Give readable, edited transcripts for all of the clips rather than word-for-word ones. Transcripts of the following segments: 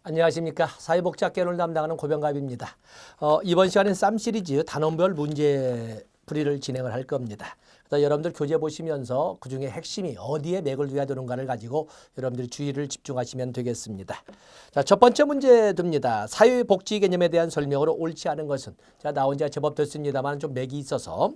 안녕하십니까. 사회복지학개론을 담당하는 고병갑입니다. 이번 시간엔 쌈 시리즈 단원별 문제 풀이를 진행을 할 겁니다. 그래서 여러분들 교재 보시면서 그중에 핵심이 어디에 맥을 둬야 되는가를 가지고 여러분들이 주의를 집중하시면 되겠습니다. 자, 첫 번째 문제 듭니다. 사회복지 개념에 대한 설명으로 옳지 않은 것은, 자, 나온 지가 제법 됐습니다만 좀 맥이 있어서,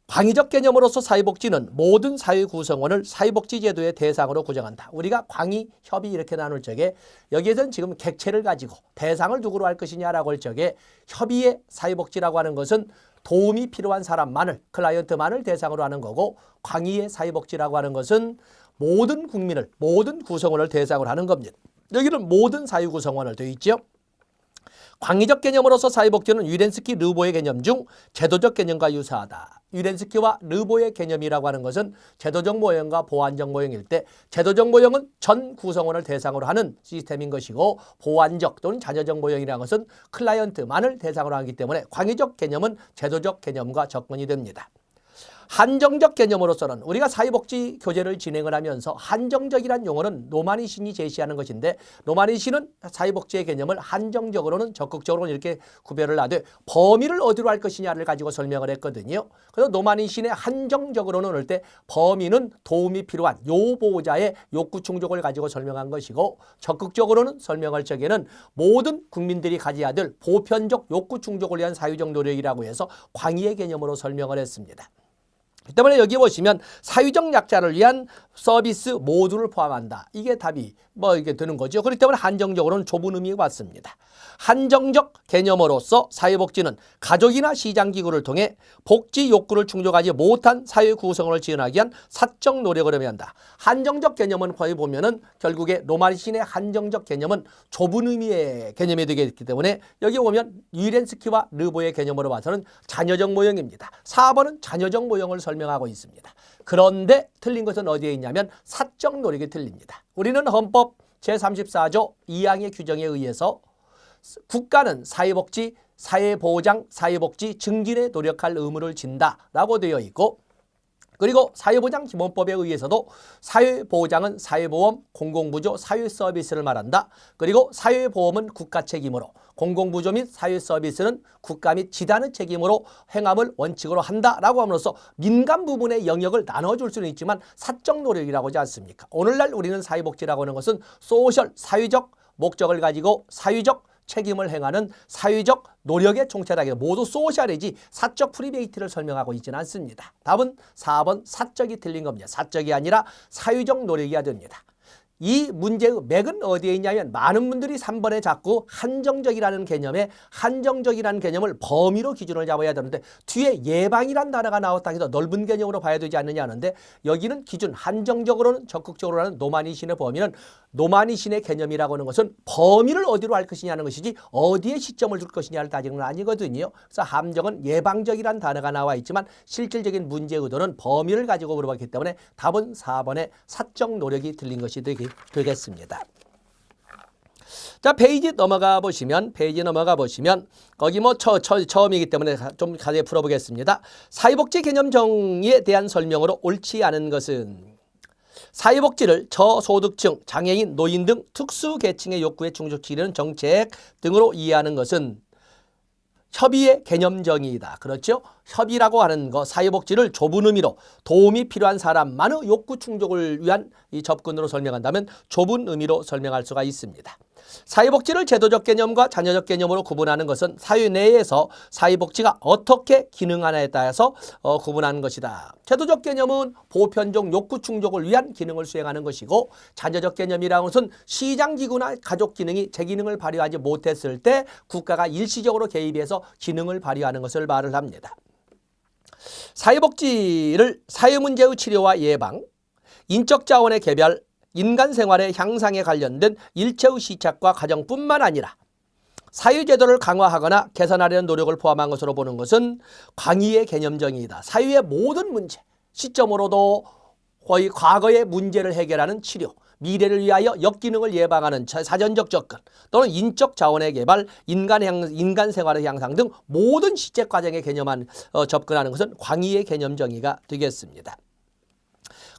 광의적 개념으로서 사회복지는 모든 사회 구성원을 사회복지제도의 대상으로 구정한다. 우리가 광의, 협의 이렇게 나눌 적에 여기에서는 지금 객체를 가지고 대상을 누구로 할 것이냐라고 할 적에 협의의 사회복지라고 하는 것은 도움이 필요한 사람만을, 클라이언트만을 대상으로 하는 거고, 광의의 사회복지라고 하는 것은 모든 국민을, 모든 구성원을 대상으로 하는 겁니다. 여기는 모든 사회 구성원을 되어 있죠. 광의적 개념으로서 사회복지는 위렌스키 르보의 개념 중 제도적 개념과 유사하다. 위렌스키와 르보의 개념이라고 하는 것은 제도적 모형과 보완적 모형일 때, 제도적 모형은 전 구성원을 대상으로 하는 시스템인 것이고, 보완적 또는 자녀적 모형이라는 것은 클라이언트만을 대상으로 하기 때문에 광의적 개념은 제도적 개념과 접근이 됩니다. 한정적 개념으로서는 우리가 사회복지 교재를 진행을 하면서 한정적이라는 용어는 노마니신이 제시하는 것인데, 노마니신은 사회복지의 개념을 한정적으로는 적극적으로는 이렇게 구별을 하되 범위를 어디로 할 것이냐를 가지고 설명을 했거든요. 그래서 노마니신의 한정적으로는 할 때 범위는 도움이 필요한 요보호자의 욕구 충족을 가지고 설명한 것이고, 적극적으로는 설명할 적에는 모든 국민들이 가져야 될 보편적 욕구 충족을 위한 사회적 노력이라고 해서 광의의 개념으로 설명을 했습니다. 때문에 여기 보시면 사회적 약자를 위한 서비스 모두를 포함한다. 이게 답이 이게 되는 거죠. 그렇기 때문에 한정적으로는 좁은 의미가 받습니다. 한정적 개념으로서 사회복지는 가족이나 시장기구를 통해 복지 욕구를 충족하지 못한 사회 구성원을 지원하기 위한 사적 노력을 의미한다. 한정적 개념은 거의 보면은 결국에 노마니신의 한정적 개념은 좁은 의미의 개념이 되겠기 때문에 여기 보면 위렌스키와 르보의 개념으로 봐서는 자녀적 모형입니다. 4번은 자녀적 모형을 설명하고 있습니다. 그런데 틀린 것은 어디에 있냐면 사적 노력이 틀립니다. 우리는 헌법 제34조 2항의 규정에 의해서 국가는 사회복지, 사회보장, 사회복지 증진에 노력할 의무를 진다라고 되어 있고, 그리고 사회보장기본법에 의해서도 사회보장은 사회보험, 공공부조, 사회서비스를 말한다. 그리고 사회보험은 국가 책임으로, 공공부조 및 사회서비스는 국가 및 지단의 책임으로 행함을 원칙으로 한다라고 함으로써 민간 부분의 영역을 나눠줄 수는 있지만 사적 노력이라고 하지 않습니까? 오늘날 우리는 사회복지라고 하는 것은 소셜, 사회적 목적을 가지고 사회적 책임을 행하는 사회적 노력의 총체라기 모두 소셜이지 사적 프리베이트를 설명하고 있지는 않습니다. 답은 4번 사적이 틀린 겁니다. 사적이 아니라 사회적 노력이어야 됩니다. 이 문제의 맥은 어디에 있냐면 많은 분들이 3번에 자꾸 한정적이라는 개념을 범위로 기준을 잡아야 되는데 뒤에 예방이란 단어가 나왔다 해서 넓은 개념으로 봐야 되지 않느냐 하는데, 여기는 기준 한정적으로는 적극적으로 하는 노마니신의 범위는 노마니신의 개념이라고 하는 것은 범위를 어디로 할 것이냐는 것이지 어디에 시점을 둘 것이냐를 따지는 건 아니거든요. 그래서 함정은 예방적이란 단어가 나와 있지만 실질적인 문제 의도는 범위를 가지고 물어봤기 때문에 답은 4번의 사적 노력이 틀린 것이 되겠습니다. 자, 페이지 넘어가 보시면 거기 처음이기 때문에 좀 자세히 풀어보겠습니다. 사회복지 개념 정의에 대한 설명으로 옳지 않은 것은, 사회복지를 저소득층, 장애인, 노인 등 특수계층의 욕구에 충족시키는 정책 등으로 이해하는 것은 협의의 개념 정의이다. 그렇죠? 협의라고 하는 거, 사회복지를 좁은 의미로 도움이 필요한 사람만의 욕구 충족을 위한 이 접근으로 설명한다면 좁은 의미로 설명할 수가 있습니다. 사회복지를 제도적 개념과 자녀적 개념으로 구분하는 것은 사회 내에서 사회복지가 어떻게 기능하냐에 따라서 구분하는 것이다. 제도적 개념은 보편적 욕구 충족을 위한 기능을 수행하는 것이고, 자녀적 개념이라는 것은 시장기구나 가족 기능이 제 기능을 발휘하지 못했을 때 국가가 일시적으로 개입해서 기능을 발휘하는 것을 말을 합니다. 사회복지를 사회문제의 치료와 예방, 인적 자원의 개별, 인간 생활의 향상에 관련된 일체의 시착과 과정뿐만 아니라 사회제도를 강화하거나 개선하려는 노력을 포함한 것으로 보는 것은 광의의 개념 정의이다. 사회의 모든 문제, 시점으로도 거의 과거의 문제를 해결하는 치료, 미래를 위하여 역기능을 예방하는 사전적 접근, 또는 인적 자원의 개발, 인간 생활의 향상 등 모든 시책 과정의 개념만 접근하는 것은 광의의 개념 정의가 되겠습니다.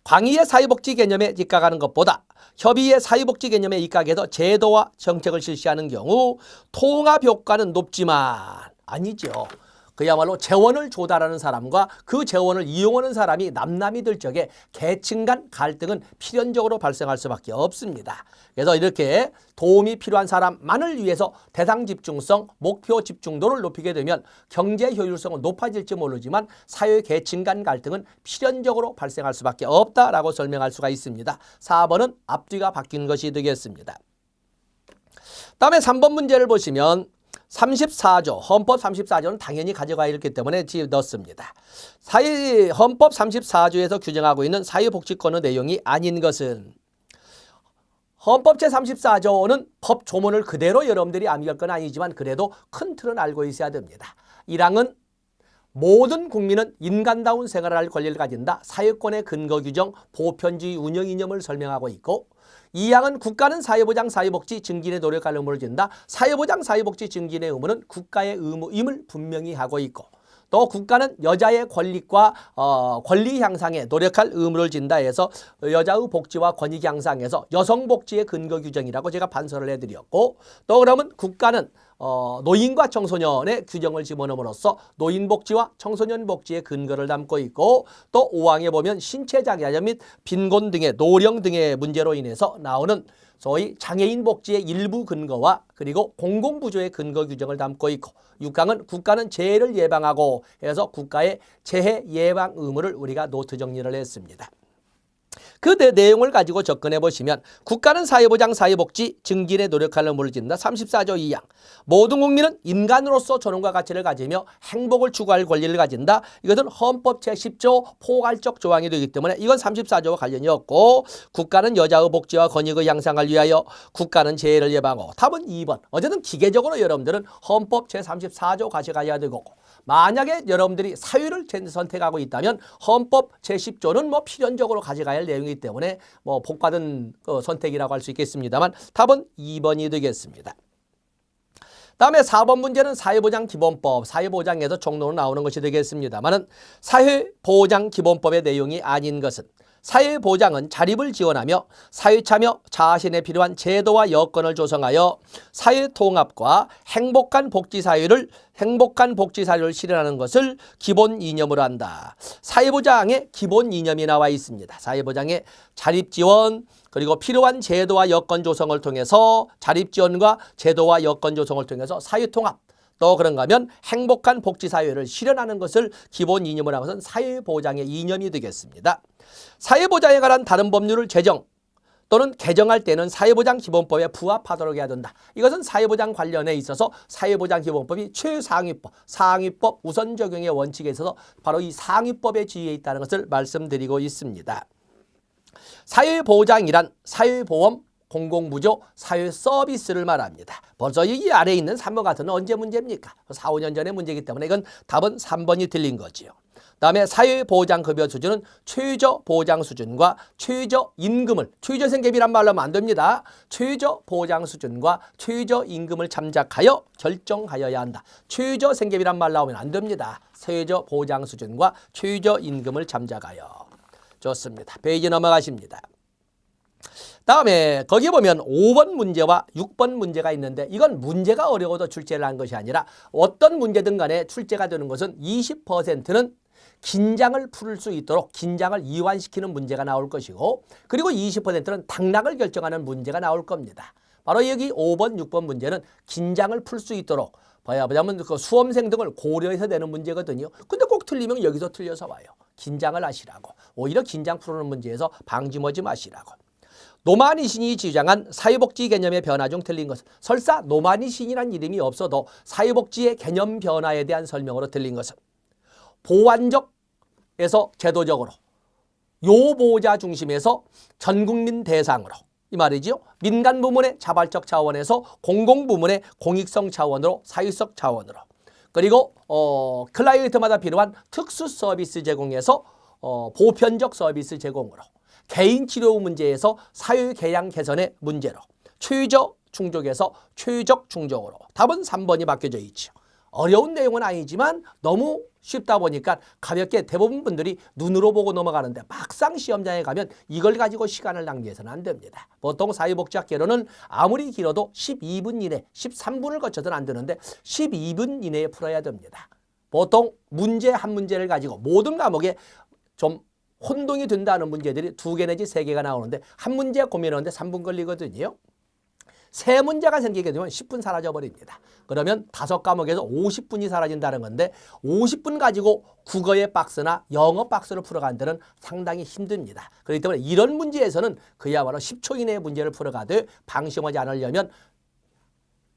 광의의 사회복지 개념에 입각하는 것보다 협의의 사회복지 개념에 입각해서 제도와 정책을 실시하는 경우 통합 효과는 높지만 아니죠. 그야말로 재원을 조달하는 사람과 그 재원을 이용하는 사람이 남남이 될 적에 계층 간 갈등은 필연적으로 발생할 수밖에 없습니다. 그래서 이렇게 도움이 필요한 사람만을 위해서 대상 집중성, 목표 집중도를 높이게 되면 경제 효율성은 높아질지 모르지만 사회 계층 간 갈등은 필연적으로 발생할 수밖에 없다라고 설명할 수가 있습니다. 4번은 앞뒤가 바뀐 것이 되겠습니다. 다음에 3번 문제를 보시면 34조, 헌법 34조는 당연히 가져가야 했기 때문에 넣습니다. 헌법 34조에서 규정하고 있는 사회복지권의 내용이 아닌 것은 헌법 제34조는 법 조문을 그대로 여러분들이 암기할 건 아니지만 그래도 큰 틀은 알고 있어야 됩니다. 1항은 모든 국민은 인간다운 생활을 할 권리를 가진다. 사회권의 근거 규정, 보편주의 운영 이념을 설명하고 있고 2항은 국가는 사회보장, 사회복지 증진에 노력할 의무를 진다. 사회보장, 사회복지 증진의 의무는 국가의 의무임을 분명히 하고 있고 또 국가는 여자의 권리과 권리 향상에 노력할 의무를 진다 해서 여자의 복지와 권익 향상에서 여성 복지의 근거 규정이라고 제가 반서를 해드렸고 또 그러면 국가는 노인과 청소년의 규정을 집어넣음으로써 노인 복지와 청소년 복지의 근거를 담고 있고 또 5항에 보면 신체 장애 및 빈곤 등의 노령 등의 문제로 인해서 나오는 소위 장애인 복지의 일부 근거와 그리고 공공부조의 근거 규정을 담고 있고 6항은 국가는 재해를 예방하고 해서 국가의 재해 예방 의무를 우리가 노트 정리를 했습니다. 그 내용을 가지고 접근해 보시면 국가는 사회보장, 사회복지 증진에 노력할 의무를 진다. 34조 2항 모든 국민은 인간으로서 존엄과 가치를 가지며 행복을 추구할 권리를 가진다. 이것은 헌법 제10조 포괄적 조항이 되기 때문에 이건 34조와 관련이 없고 국가는 여자의 복지와 권익의 향상을 위하여 국가는 재해를 예방하고 답은 2번. 어쨌든 기계적으로 여러분들은 헌법 제34조 가져가야 되고 만약에 여러분들이 사유를 선택하고 있다면 헌법 제10조는 뭐 필연적으로 가져가야 할 내용이기 때문에 뭐 복받은 선택이라고 할 수 있겠습니다만 답은 2번이 되겠습니다. 다음에 4번 문제는 사회보장기본법, 사회보장에서 종로로 나오는 것이 되겠습니다만 사회보장기본법의 내용이 아닌 것은 사회보장은 자립을 지원하며 사회참여, 자신에 필요한 제도와 여건을 조성하여 사회통합과 행복한 복지사회를 실현하는 것을 기본 이념으로 한다. 사회보장의 기본 이념이 나와 있습니다. 사회보장의 자립지원 그리고 필요한 제도와 여건 조성을 통해서 자립지원과 제도와 여건 조성을 통해서 사회통합 또 그런가 하면 행복한 복지사회를 실현하는 것을 기본 이념으로 한 것은 사회보장의 이념이 되겠습니다. 사회보장에 관한 다른 법률을 제정 또는 개정할 때는 사회보장기본법에 부합하도록 해야 된다. 이것은 사회보장 관련에 있어서 사회보장기본법이 최상위법, 상위법 우선 적용의 원칙에 있어서 바로 이 상위법에 지위에 있다는 것을 말씀드리고 있습니다. 사회보장이란 사회보험, 공공부조, 사회서비스를 말합니다. 벌써 이 아래에 있는 3번 같은 건 언제 문제입니까? 4, 5년 전의 문제이기 때문에 이건 답은 3번이 틀린 거지요. 다음에 사회보장급여 수준은 최저보장 수준과 최저임금을 최저생계비란 말로 하면 안 됩니다. 최저보장 수준과 최저임금을 참작하여 결정하여야 한다. 최저생계비란 말 나오면 안 됩니다. 최저보장 수준과 최저임금을 참작하여. 좋습니다. 페이지 넘어가십니다. 다음에 거기 보면 5번 문제와 6번 문제가 있는데 이건 문제가 어려워도 출제를 한 것이 아니라 어떤 문제든 간에 출제가 되는 것은 20%는 긴장을 풀 수 있도록 긴장을 이완시키는 문제가 나올 것이고 그리고 20%는 당락을 결정하는 문제가 나올 겁니다. 바로 여기 5번, 6번 문제는 긴장을 풀 수 있도록 보자면 그 수험생 등을 고려해서 내는 문제거든요. 근데 꼭 틀리면 여기서 틀려서 와요. 긴장을 하시라고. 오히려 긴장 풀는 문제에서 방심하지 마시라고. 노만이신이 주장한 사회복지 개념의 변화 중 틀린 것은 설사 노만이신이란 이름이 없어도 사회복지의 개념 변화에 대한 설명으로 틀린 것은 보완적에서 제도적으로 요보호자 중심에서 전국민 대상으로 이 말이죠. 민간 부문의 자발적 차원에서 공공 부문의 공익성 차원으로 사회적 차원으로 그리고 클라이언트마다 필요한 특수 서비스 제공에서 보편적 서비스 제공으로 개인 치료 문제에서 사회 개양 개선의 문제로 최저 충족에서 최적 충족으로 답은 3번이 바뀌어져 있죠. 어려운 내용은 아니지만 너무 쉽다 보니까 가볍게 대부분 분들이 눈으로 보고 넘어가는데 막상 시험장에 가면 이걸 가지고 시간을 낭비해서는 안 됩니다. 보통 사회복지학 개론은 아무리 길어도 12분 이내, 13분을 거쳐서는 안 되는데 12분 이내에 풀어야 됩니다. 보통 문제 한 문제를 가지고 모든 과목에 좀 혼동이 된다는 문제들이 2개 내지 3개가 나오는데 한 문제 고민하는데 3분 걸리거든요. 3문제가 생기게 되면 10분 사라져버립니다. 그러면 5과목에서 50분이 사라진다는 건데 50분 가지고 국어의 박스나 영어 박스를 풀어가는 데는 상당히 힘듭니다. 그렇기 때문에 이런 문제에서는 그야말로 10초 이내의 문제를 풀어가되 방심하지 않으려면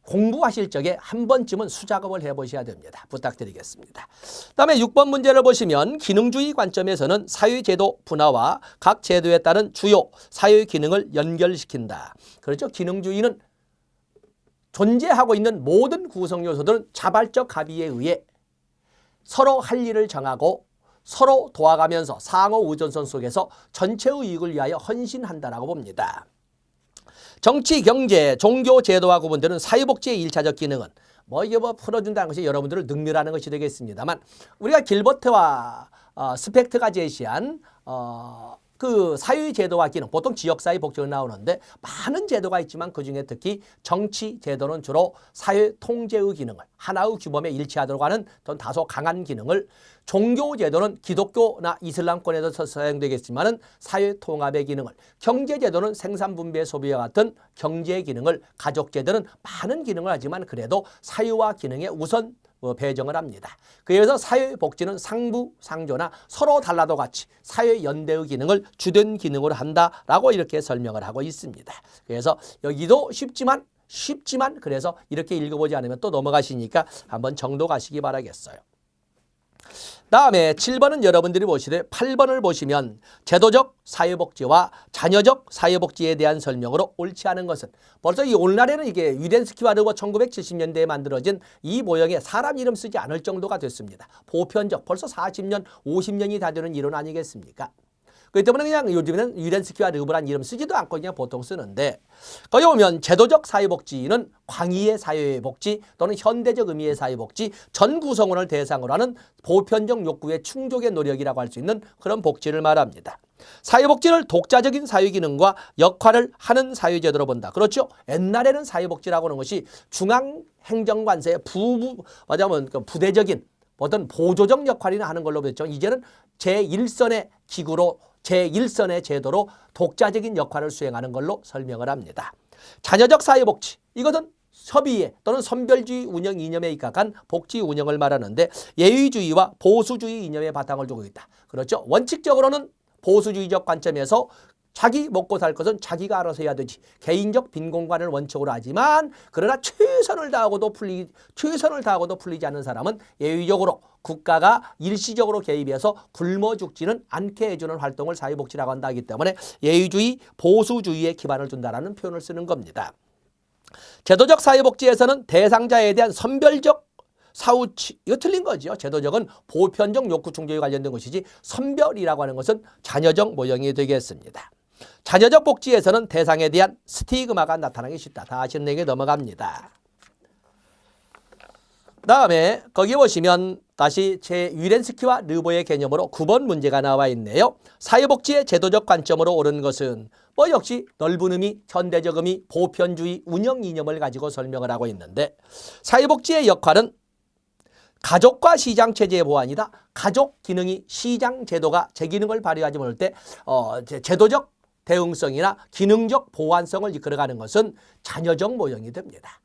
공부하실 적에 한 번쯤은 수작업을 해보셔야 됩니다. 부탁드리겠습니다. 다음에 6번 문제를 보시면 기능주의 관점에서는 사회제도 분화와 각 제도에 따른 주요 사회 기능을 연결시킨다. 그렇죠. 기능주의는 존재하고 있는 모든 구성 요소들은 자발적 합의에 의해 서로 할 일을 정하고 서로 도와가면서 상호 의존성 속에서 전체의 이익을 위하여 헌신한다라고 봅니다. 정치, 경제, 종교, 제도와 구분되는 사회복지의 1차적 기능은 이게 풀어준다는 것이 여러분들을 능멸하는 것이 되겠습니다만 우리가 길버트와 스펙트가 제시한 그 사회 제도와 기능, 보통 지역사회 복지로 나오는데 많은 제도가 있지만 그중에 특히 정치 제도는 주로 사회 통제의 기능을 하나의 규범에 일치하도록 하는 다소 강한 기능을, 종교 제도는 기독교나 이슬람권에서 사용되겠지만은 사회 통합의 기능을, 경제 제도는 생산 분배 소비와 같은 경제의 기능을, 가족 제도는 많은 기능을 하지만 그래도 사유와 기능에 우선 배정을 합니다. 그래서 사회복지는 상부상조나 서로 달라도 같이 사회연대의 기능을 주된 기능으로 한다라고 이렇게 설명을 하고 있습니다. 그래서 여기도 쉽지만 그래서 이렇게 읽어보지 않으면 또 넘어가시니까 한번 정독하시기 바라겠어요. 다음에 7번은 여러분들이 보시되 8번을 보시면 제도적 사회복지와 자녀적 사회복지에 대한 설명으로 옳지 않은 것은, 벌써 이 오늘날에는 이게 위덴스키와 르버 1970년대에 만들어진 이 모형에 사람 이름 쓰지 않을 정도가 됐습니다. 보편적, 벌써 40년, 50년이 다 되는 이론 아니겠습니까? 그렇기 때문에 그냥 요즘에는 위덴스키와 르브란 이름 쓰지도 않고 그냥 보통 쓰는데, 거기 보면 제도적 사회복지는 광의의 사회복지 또는 현대적 의미의 사회복지, 전 구성원을 대상으로 하는 보편적 욕구의 충족의 노력이라고 할 수 있는 그런 복지를 말합니다. 사회복지를 독자적인 사회기능과 역할을 하는 사회제도로 본다. 그렇죠? 옛날에는 사회복지라고 하는 것이 중앙행정관세의 부대적인 어떤 보조적 역할이나 하는 걸로 봤죠. 이제는 제1선의 기구로, 제1선의 제도로 독자적인 역할을 수행하는 걸로 설명을 합니다. 자녀적 사회복지, 이것은 협의회 또는 선별주의 운영 이념에 입각한 복지 운영을 말하는데 예의주의와 보수주의 이념에 바탕을 두고 있다. 그렇죠? 원칙적으로는 보수주의적 관점에서 자기 먹고 살 것은 자기가 알아서 해야 되지, 개인적 빈공간을 원칙으로 하지만 그러나 최선을 다하고도 풀리지 않는 사람은 예의적으로 국가가 일시적으로 개입해서 굶어 죽지는 않게 해주는 활동을 사회복지라고 한다 하기 때문에 예의주의, 보수주의에 기반을 둔다라는 표현을 쓰는 겁니다. 제도적 사회복지에서는 대상자에 대한 선별적 사후치, 이거 틀린 거죠. 제도적은 보편적 욕구 충족에 관련된 것이지 선별이라고 하는 것은 자녀적 모형이 되겠습니다. 자녀적 복지에서는 대상에 대한 스티그마가 나타나기 쉽다. 다 아시는 내용에 넘어갑니다. 다음에 거기 보시면 다시 위렌스키와 르보의 개념으로 9번 문제가 나와 있네요. 사회복지의 제도적 관점으로 옳은 것은 역시 넓은 의미, 현대적 의미, 보편주의, 운영 이념을 가지고 설명을 하고 있는데, 사회복지의 역할은 가족과 시장체제의 보완이다. 가족 기능이 시장 제도가 제 기능을 발휘하지 못할 때 제도적 대응성이나 기능적 보완성을 이끌어가는 것은 자녀적 모형이 됩니다.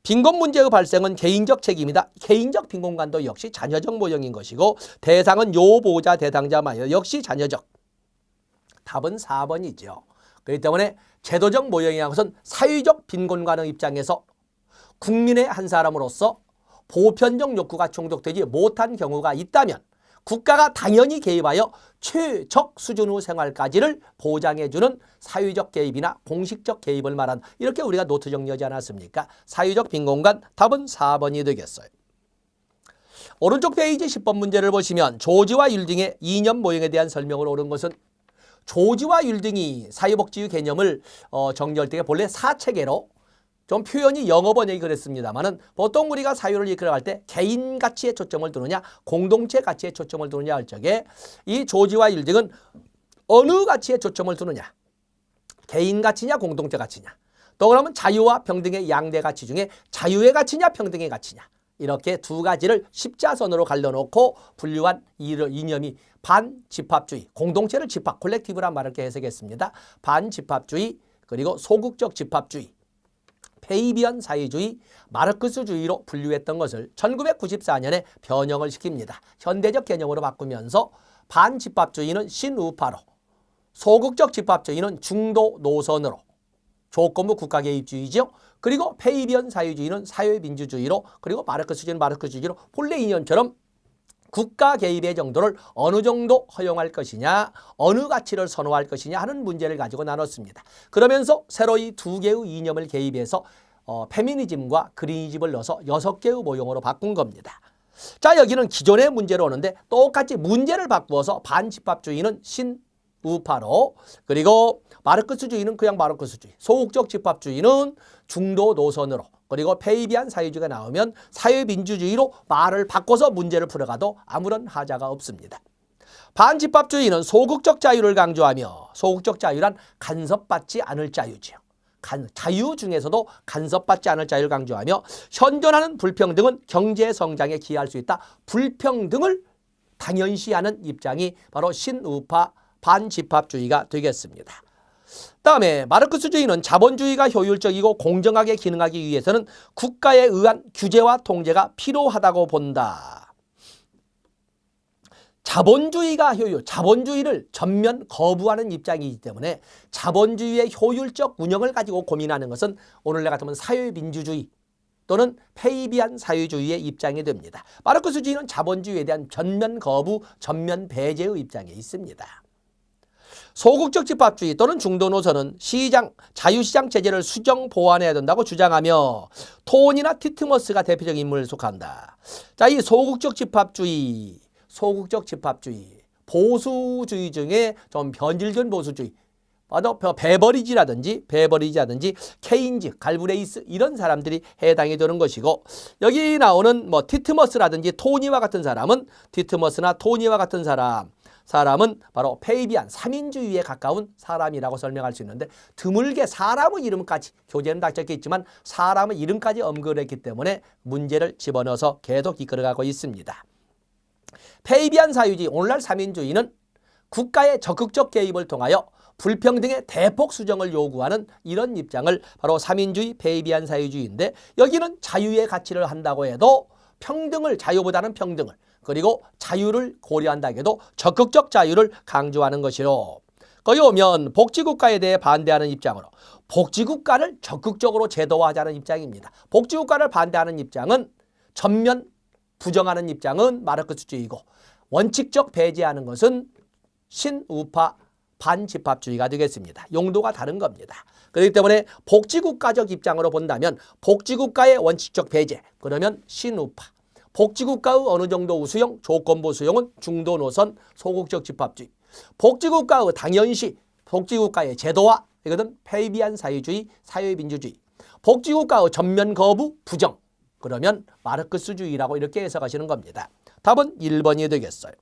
빈곤 문제의 발생은 개인적 책임이다. 개인적 빈곤관도 역시 자녀적 모형인 것이고 대상은 요보호자 대상자마저 역시 자녀적. 답은 4번이죠. 그렇기 때문에 제도적 모형이라는 것은 사회적 빈곤관의 입장에서 국민의 한 사람으로서 보편적 욕구가 충족되지 못한 경우가 있다면 국가가 당연히 개입하여 최적 수준의 생활까지를 보장해주는 사회적 개입이나 공식적 개입을 말한다. 이렇게 우리가 노트 정리하지 않았습니까? 사회적 빈곤관, 답은 4번이 되겠어요. 오른쪽 페이지 10번 문제를 보시면 조지와 율딩의 이념 모형에 대한 설명을 옳은 것은, 조지와 율딩이 사회복지의 개념을 정리할 때 본래 4체계로 좀 표현이 영어 번역이 그랬습니다만은 보통 우리가 사유를 이끌어갈 때 개인 가치에 초점을 두느냐 공동체 가치에 초점을 두느냐 할 적에 이 조지와 율딩은 어느 가치에 초점을 두느냐 개인 가치냐 공동체 가치냐 또 그러면 자유와 평등의 양대 가치 중에 자유의 가치냐 평등의 가치냐 이렇게 두 가지를 십자선으로 갈라놓고 분류한 이념이 반집합주의, 공동체를 집합, 콜렉티브란 말을 이렇게 해석했습니다. 반집합주의, 그리고 소극적 집합주의, 페이비안 사회주의, 마르크스주의로 분류했던 것을 1994년에 변형을 시킵니다. 현대적 개념으로 바꾸면서 반집합주의는 신우파로, 소극적 집합주의는 중도 노선으로, 조건부 국가개입주의죠. 그리고 페이비안 사회주의는 사회민주주의로, 그리고 마르크스주의는 마르크스주의로 본래 이념처럼 국가 개입의 정도를 어느 정도 허용할 것이냐, 어느 가치를 선호할 것이냐 하는 문제를 가지고 나눴습니다. 그러면서 새로 이 두 개의 이념을 개입해서 페미니즘과 그리니즘을 넣어서 6개의 모형으로 바꾼 겁니다. 자, 여기는 기존의 문제로 오는데 똑같이 문제를 바꾸어서 반집합주의는 신우파로, 그리고 마르크스주의는 그냥 마르크스주의, 소극적 집합주의는 중도 노선으로, 그리고 페이비안 사회주의가 나오면 사회민주주의로 말을 바꿔서 문제를 풀어가도 아무런 하자가 없습니다. 반집합주의는 소극적 자유를 강조하며, 소극적 자유란 간섭받지 않을 자유지요. 자유 중에서도 간섭받지 않을 자유를 강조하며 현존하는 불평등은 경제 성장에 기여할 수 있다. 불평등을 당연시하는 입장이 바로 신우파 반집합주의가 되겠습니다. 다음에 마르크스주의는 자본주의가 효율적이고 공정하게 기능하기 위해서는 국가에 의한 규제와 통제가 필요하다고 본다. 자본주의가 자본주의를 전면 거부하는 입장이기 때문에 자본주의의 효율적 운영을 가지고 고민하는 것은 오늘날 같으면 사회민주주의 또는 페이비안 사회주의의 입장이 됩니다. 마르크스주의는 자본주의에 대한 전면 거부, 전면 배제의 입장에 있습니다. 소극적 집합주의 또는 중도 노선은 자유시장 체제를 수정 보완해야 된다고 주장하며 톤이나 티트머스가 대표적인 인물을 속한다. 자, 이 소극적 집합주의, 보수주의 중에 좀 변질된 보수주의, 베버리지라든지 케인즈, 갈브레이스 이런 사람들이 해당이 되는 것이고, 여기 나오는 티트머스라든지 토니와 같은 사람은 티트머스나 토니와 같은 사람은 바로 페이비안, 삼인주의에 가까운 사람이라고 설명할 수 있는데 드물게 사람의 이름까지, 교재는 다 적혀 있지만 사람의 이름까지 언급을 했기 때문에 문제를 집어넣어서 계속 이끌어가고 있습니다. 페이비안 사회주의, 오늘날 삼인주의는 국가의 적극적 개입을 통하여 불평등의 대폭 수정을 요구하는 이런 입장을 바로 삼인주의, 페이비안 사회주의인데 여기는 자유의 가치를 한다고 해도 평등을, 자유보다는 평등을, 그리고 자유를 고려한다 해도 적극적 자유를 강조하는 것이로, 거기 오면 복지국가에 대해 반대하는 입장으로 복지국가를 적극적으로 제도화하자는 입장입니다. 복지국가를 반대하는 입장은 전면 부정하는 입장은 마르크스주의이고 원칙적 배제하는 것은 신우파 반집합주의가 되겠습니다. 용도가 다른 겁니다. 그렇기 때문에 복지국가적 입장으로 본다면 복지국가의 원칙적 배제, 그러면 신우파, 복지국가의 어느 정도 우수용, 조건부 수용은 중도 노선, 소극적 집합주의, 복지국가의 당연시, 복지국가의 제도화, 이것은 페이비안 사회주의, 사회민주주의, 복지국가의 전면 거부, 부정, 그러면 마르크스주의라고 이렇게 해석하시는 겁니다. 답은 1번이 되겠어요.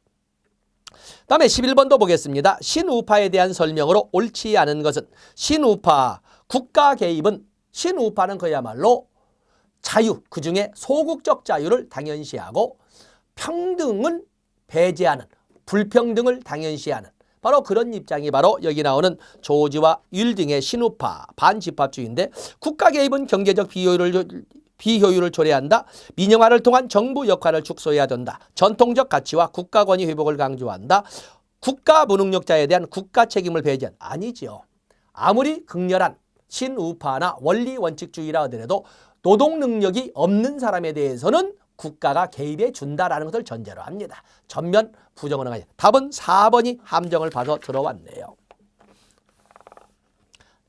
다음에 11번도 보겠습니다. 신우파에 대한 설명으로 옳지 않은 것은, 신우파, 국가 개입은, 신우파는 그야말로 자유, 그중에 소극적 자유를 당연시하고 평등은 배제하는, 불평등을 당연시하는 바로 그런 입장이 바로 여기 나오는 조지와 율딩의 신우파 반집합주의인데, 국가 개입은 경제적 비효율을 초래한다. 민영화를 통한 정부 역할을 축소해야 된다. 전통적 가치와 국가 권위 회복을 강조한다. 국가 무능력자에 대한 국가 책임을 배제한, 아니지요. 아무리 극렬한 신우파나 원리 원칙주의라 하더라도 노동 능력이 없는 사람에 대해서는 국가가 개입해 준다라는 것을 전제로 합니다. 전면 부정을 하는 거죠. 답은 4번이 함정을 봐서 들어왔네요.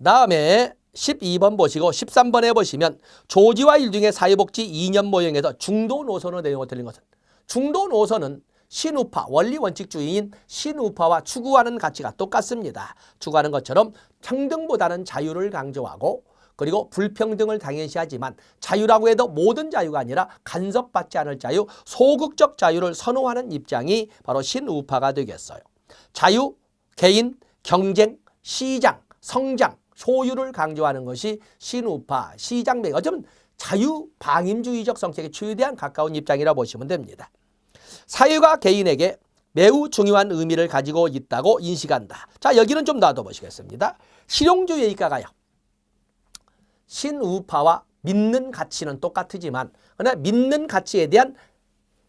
다음에 12번 보시고 13번에 보시면 조지와 율딩의 사회복지 이념 모형에서 중도 노선으로 내용을 들린 것은, 중도 노선은 신우파, 원리 원칙주의인 신우파와 추구하는 가치가 똑같습니다. 추구하는 것처럼 평등보다는 자유를 강조하고 그리고 불평등을 당연시하지만 자유라고 해도 모든 자유가 아니라 간섭받지 않을 자유, 소극적 자유를 선호하는 입장이 바로 신우파가 되겠어요. 자유, 개인, 경쟁, 시장, 성장, 소유를 강조하는 것이 신우파, 시장맥, 어쩌면 자유방임주의적 성격에 최대한 가까운 입장이라 보시면 됩니다. 사유가 개인에게 매우 중요한 의미를 가지고 있다고 인식한다. 자, 여기는 좀 놔둬보시겠습니다. 실용주의의 입각하여 신우파와 믿는 가치는 똑같지만 그러나 믿는 가치에 대한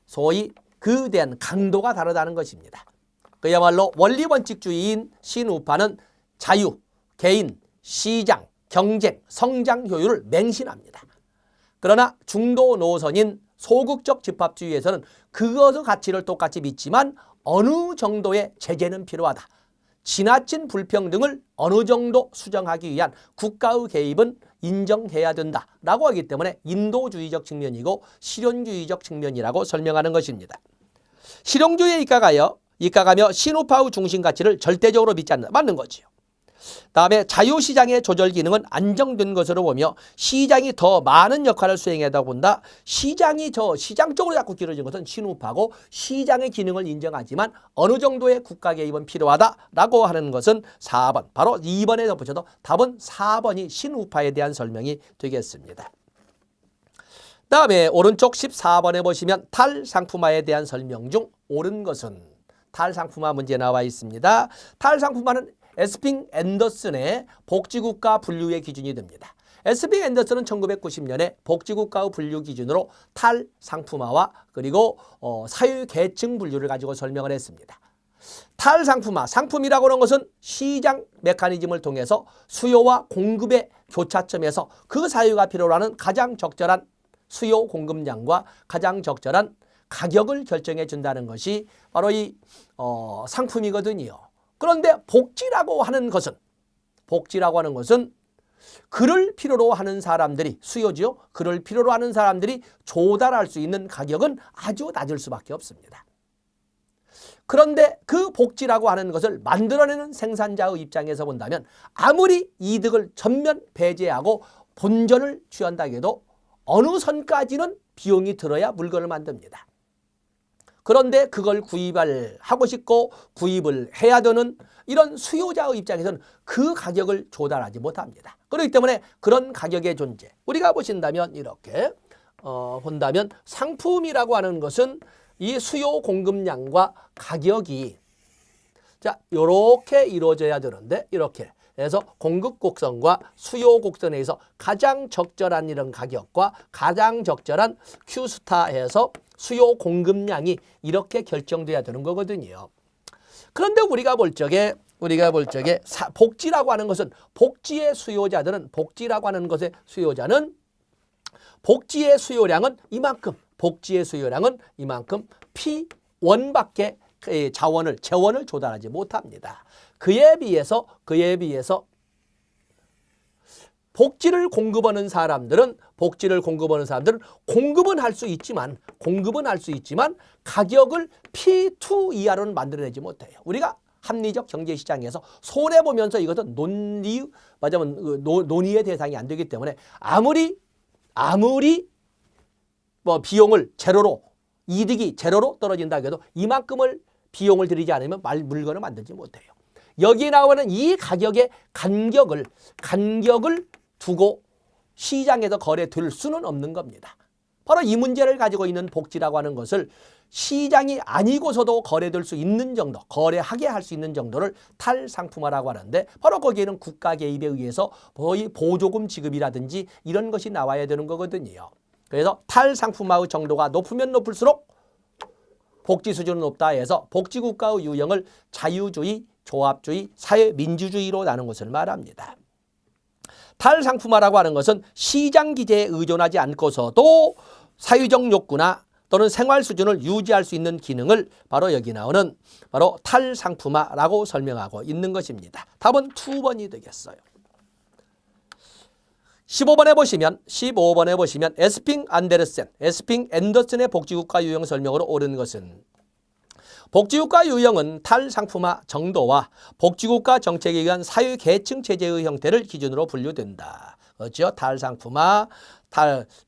소위 그에 대한 강도가 다르다는 것입니다. 그야말로 원리원칙주의인 신우파는 자유, 개인, 시장, 경쟁, 성장 효율을 맹신합니다. 그러나 중도 노선인 소극적 집합주의에서는 그것의 가치를 똑같이 믿지만 어느 정도의 제재는 필요하다. 지나친 불평등을 어느 정도 수정하기 위한 국가의 개입은 인정해야 된다라고 하기 때문에 인도주의적 측면이고 실용주의적 측면이라고 설명하는 것입니다. 실용주의에 입각하며 신우파의 중심 가치를 절대적으로 믿지 않는다. 맞는 거지요. 다음에 자유시장의 조절 기능은 안정된 것으로 보며 시장이 더 많은 역할을 수행하다 본다. 시장이 시장적으로 자꾸 길어진 것은 신우파고 시장의 기능을 인정하지만 어느 정도의 국가 개입은 필요하다라고 하는 것은 4번. 바로 2번에 덧붙여도 답은 4번이 신우파에 대한 설명이 되겠습니다. 다음에 오른쪽 14번에 보시면 탈상품화에 대한 설명 중 옳은 것은 탈상품화 문제 나와 있습니다. 탈상품화는 에스핑 앤더슨의 복지국가 분류의 기준이 됩니다. 에스핑 앤더슨은 1990년에 복지국가의 분류 기준으로 탈상품화와 그리고 사유계층 분류를 가지고 설명을 했습니다. 탈상품화, 상품이라고 하는 것은 시장 메커니즘을 통해서 수요와 공급의 교차점에서 그 사유가 필요로 하는 가장 적절한 수요 공급량과 가장 적절한 가격을 결정해 준다는 것이 바로 이 상품이거든요. 그런데 복지라고 하는 것은 그를 필요로 하는 사람들이 수요지요. 그를 필요로 하는 사람들이 조달할 수 있는 가격은 아주 낮을 수밖에 없습니다. 그런데 그 복지라고 하는 것을 만들어내는 생산자의 입장에서 본다면 아무리 이득을 전면 배제하고 본전을 취한다 해도 어느 선까지는 비용이 들어야 물건을 만듭니다. 그런데 그걸 구입을 하고 싶고 구입을 해야 되는 이런 수요자의 입장에서는 그 가격을 조달하지 못합니다. 그렇기 때문에 그런 가격의 존재, 우리가 보신다면 이렇게 본다면 상품이라고 하는 것은 이 수요 공급량과 가격이 이렇게 이루어져야 되는데 이렇게 그래서 공급 곡선과 수요 곡선에서 가장 적절한 이런 가격과 가장 적절한 Q스타에서 수요 공급량이 이렇게 결정돼야 되는 거거든요. 그런데 우리가 볼 적에 복지라고 하는 것은 복지의 수요자는 복지의 수요량은 이만큼 P1밖에 재원을 조달하지 못합니다. 그에 비해서 복지를 공급하는 사람들은 공급은 할 수 있지만 가격을 P2 이하로는 만들어내지 못해요. 우리가 합리적 경제시장에서 손해보면서 이것은 논의의 대상이 안 되기 때문에 아무리 비용을 이득이 제로로 떨어진다 해도 이만큼을 비용을 들이지 않으면 물건을 만들지 못해요. 여기 나오는 이 가격의 간격을 두고 시장에서 거래될 수는 없는 겁니다. 바로 이 문제를 가지고 있는 복지라고 하는 것을 시장이 아니고서도 거래될 수 있는 정도, 거래하게 할 수 있는 정도를 탈상품화라고 하는데 바로 거기에는 국가 개입에 의해서 거의 보조금 지급이라든지 이런 것이 나와야 되는 거거든요. 그래서 탈상품화의 정도가 높으면 높을수록 복지 수준은 높다 해서 복지국가의 유형을 자유주의, 조합주의, 사회민주주의로 나눈 것을 말합니다. 탈상품화라고 하는 것은 시장 기제에 의존하지 않고서도 사회적 욕구나 또는 생활 수준을 유지할 수 있는 기능을 바로 여기 나오는 바로 탈상품화라고 설명하고 있는 것입니다. 답은 2번이 되겠어요. 15번에 보시면 에스핑 앤더슨의 복지국가 유형 설명으로 옳은 것은 복지국가 유형은 탈상품화 정도와 복지국가 정책에 의한 사회계층 체제의 형태를 기준으로 분류된다. 그렇죠?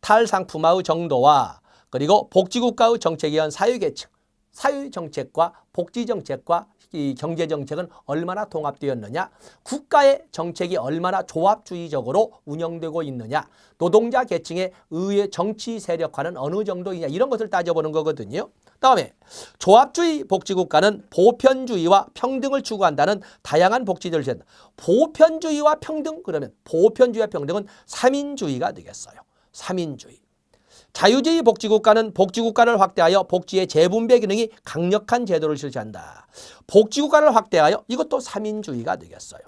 탈상품화의 정도와 그리고 복지국가의 정책에 의한 사회계층, 사회정책과 복지정책과 이 경제정책은 얼마나 통합되었느냐, 국가의 정책이 얼마나 조합주의적으로 운영되고 있느냐, 노동자 계층의 의회 정치 세력화는 어느 정도이냐, 이런 것을 따져보는 거거든요. 다음에 조합주의 복지국가는 보편주의와 평등을 추구한다는 다양한 복지를 제한다. 보편주의와 평등, 그러면 보편주의와 평등은 삼인주의가 되겠어요. 삼인주의. 자유주의 복지국가는 복지국가를 확대하여 복지의 재분배 기능이 강력한 제도를 실시한다. 복지국가를 확대하여 이것도 삼인주의가 되겠어요.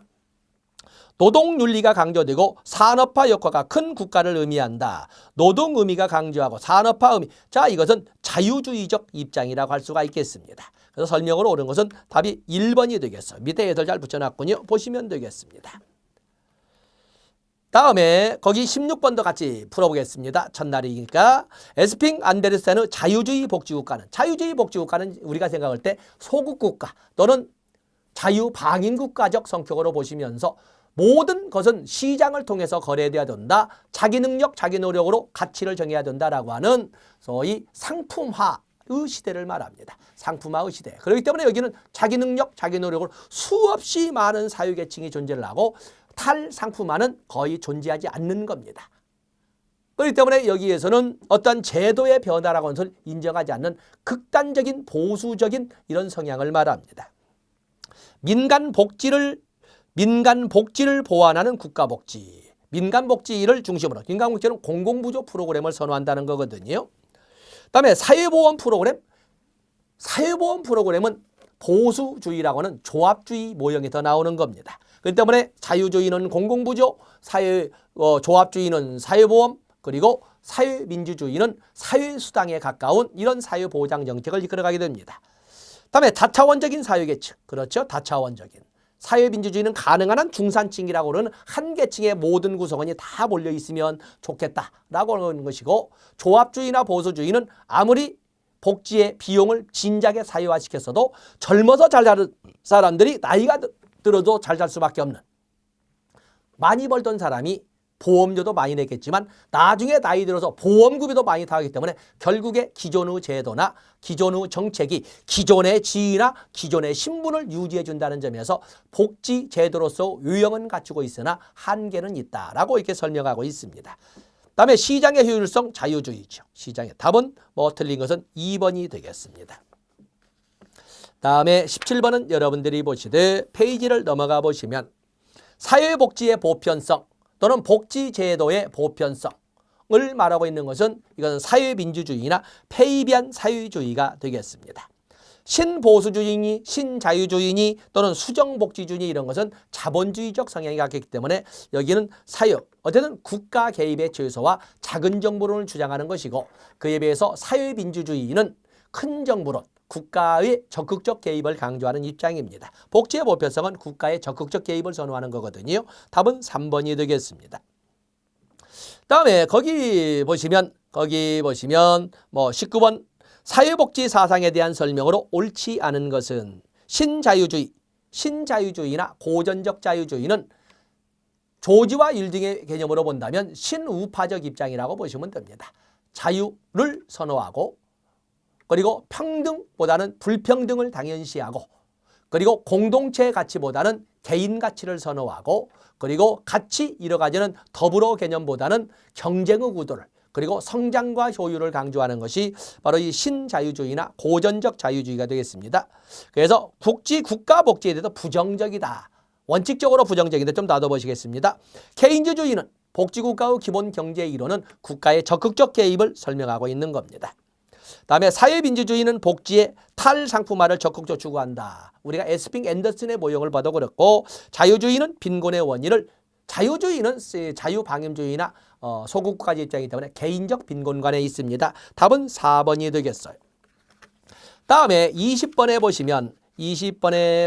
노동윤리가 강조되고 산업화 역할가 큰 국가를 의미한다. 노동 의미가 강조하고 산업화 의미. 자, 이것은 자유주의적 입장이라고 할 수가 있겠습니다. 그래서 설명으로 옳은 것은 답이 1번이 되겠어요. 밑에 애들 잘 붙여놨군요. 보시면 되겠습니다. 다음에 거기 16번도 같이 풀어보겠습니다. 첫날이니까. 에스핑 안데르센의 자유주의 복지국가는 우리가 생각할 때 소국국가 또는 자유방임국가적 성격으로 보시면서 모든 것은 시장을 통해서 거래돼야 된다. 자기 능력, 자기 노력으로 가치를 정해야 된다라고 하는 소위 상품화의 시대를 말합니다. 상품화의 시대. 그렇기 때문에 여기는 자기 능력, 자기 노력으로 수없이 많은 사회계층이 존재를 하고 탈상품화는 거의 존재하지 않는 겁니다. 그렇기 때문에 여기에서는 어떤 제도의 변화라고 하는 것을 인정하지 않는 극단적인 보수적인 이런 성향을 말합니다. 민간 복지를 보완하는 국가복지. 민간복지를 중심으로. 민간복지는 공공부조 프로그램을 선호한다는 거거든요. 그다음에 사회보험 프로그램은 보수주의라고 하는 조합주의 모형이 더 나오는 겁니다. 그렇기 때문에 자유주의는 공공부조, 조합주의는 사회보험, 그리고 사회민주주의는 사회수당에 가까운 이런 사회보장 정책을 이끌어가게 됩니다. 다음에 다차원적인 사회계층. 그렇죠? 다차원적인. 사회민주주의는 가능한 한 중산층이라고 하는 한 계층의 모든 구성원이 다 몰려 있으면 좋겠다라고 하는 것이고, 조합주의나 보수주의는 아무리 복지의 비용을 진작에 사회화시켰어도 젊어서 잘 사는 사람들이 나이가 들어도 잘 살 수밖에 없는, 많이 벌던 사람이 보험료도 많이 냈겠지만 나중에 나이 들어서 보험급여도 많이 타기 때문에 결국에 기존의 제도나 기존의 정책이 기존의 지위나 기존의 신분을 유지해 준다는 점에서 복지 제도로서 유형은 갖추고 있으나 한계는 있다라고 이렇게 설명하고 있습니다. 다음에 시장의 효율성 자유주의죠. 시장의 답은 틀린 것은 2번이 되겠습니다. 다음에 17번은 여러분들이 보시듯 페이지를 넘어가 보시면 사회복지의 보편성 또는 복지제도의 보편성을 말하고 있는 것은 이것은 사회민주주의나 페이비안 사회주의가 되겠습니다. 신보수주의니 신자유주의니 또는 수정복지주의 이런 것은 자본주의적 성향이 갖기 때문에 여기는 어쨌든 국가 개입의 최소화 작은 정부론을 주장하는 것이고, 그에 비해서 사회민주주의는 큰 정부론, 국가의 적극적 개입을 강조하는 입장입니다. 복지의 보편성은 국가의 적극적 개입을 선호하는 거거든요. 답은 3번이 되겠습니다. 다음에 거기 보시면 19번 사회복지 사상에 대한 설명으로 옳지 않은 것은 신자유주의나 고전적 자유주의는 조지와 율딩의 개념으로 본다면 신우파적 입장이라고 보시면 됩니다. 자유를 선호하고 그리고 평등보다는 불평등을 당연시하고, 그리고 공동체 가치보다는 개인 가치를 선호하고, 그리고 가치 여러 가지는 더불어 개념보다는 경쟁의 구도를, 그리고 성장과 효율을 강조하는 것이 바로 이 신자유주의나 고전적 자유주의가 되겠습니다. 그래서 국가 복지에 대해서 부정적이다. 원칙적으로 부정적인데 좀 놔둬보시겠습니다. 케인즈주의는 복지국가의 기본 경제 이론은 국가의 적극적 개입을 설명하고 있는 겁니다. 다음에 사회민주주의는 복지의 탈상품화를 적극적으로 추구한다. 우리가 에스핑 앤더슨의 모형을 봐도 그렇고, 자유주의는 빈곤의 원인을, 자유주의는 자유방임주의나 소국가지 입장이기 때문에 개인적 빈곤관에 있습니다. 답은 4번이 되겠어요. 다음에 20번에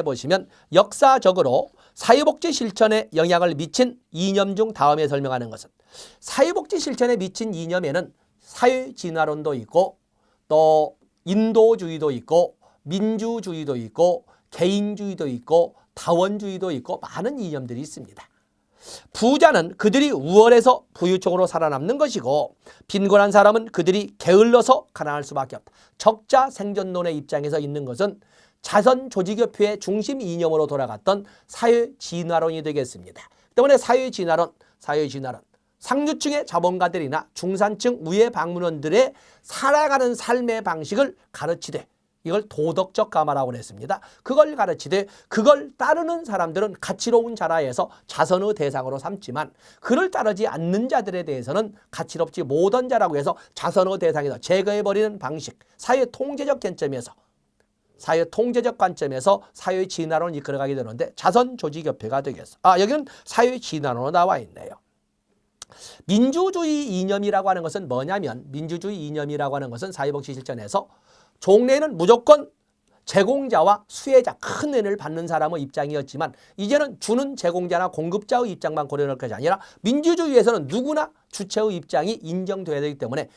보시면 역사적으로 사회복지 실천에 영향을 미친 이념 중 다음에 설명하는 것은, 사회복지 실천에 미친 이념에는 사회진화론도 있고 또 인도주의도 있고 민주주의도 있고 개인주의도 있고 다원주의도 있고 많은 이념들이 있습니다. 부자는 그들이 우월해서 부유층으로 살아남는 것이고 빈곤한 사람은 그들이 게을러서 가난할 수밖에 없다. 적자 생존론의 입장에서 있는 것은 자선조직협회의 중심 이념으로 돌아갔던 사회진화론이 되겠습니다. 때문에 사회진화론 상류층의 자본가들이나 중산층 우회 방문원들의 살아가는 삶의 방식을 가르치되 이걸 도덕적 가마라고 했습니다. 그걸 가르치되 그걸 따르는 사람들은 가치로운 자라에서 자선의 대상으로 삼지만 그를 따르지 않는 자들에 대해서는 가치롭지 못한 자라고 해서 자선의 대상에서 제거해버리는 방식, 사회 통제적 관점에서 사회 진화론을 이끌어가게 되는데 자선조직협회가 되겠어. 여기는 사회 진화론으로 나와 있네요. 민주주의 이념이라고 하는 것은 뭐냐면 민주주의 이념이라고 하는 것은 사회복지 실천에서 종래에는 무조건 제공자와 수혜자 큰 은혜를 받는 사람의 입장이었지만 이제는 주는 제공자나 공급자의 입장만 고려할 것이 아니라 민주주의에서는 누구나 주체의 입장이 인정돼야 되기 때문에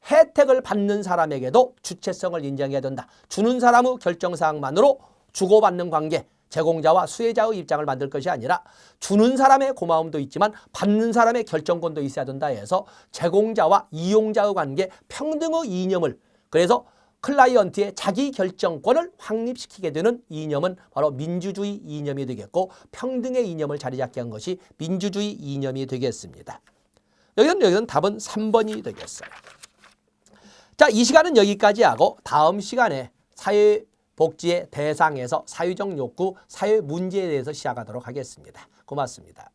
혜택을 받는 사람에게도 주체성을 인정해야 된다. 주는 사람의 결정사항만으로 주고받는 관계, 제공자와 수혜자의 입장을 만들 것이 아니라 주는 사람의 고마움도 있지만 받는 사람의 결정권도 있어야 된다 해서 제공자와 이용자의 관계, 평등의 이념을 그래서 클라이언트의 자기 결정권을 확립시키게 되는 이념은 바로 민주주의 이념이 되겠고 평등의 이념을 자리 잡게 한 것이 민주주의 이념이 되겠습니다. 여기는 답은 3번이 되겠어요. 자, 이 시간은 여기까지 하고 다음 시간에 사회복지의 대상에서 사회적 욕구, 사회 문제에 대해서 시작하도록 하겠습니다. 고맙습니다.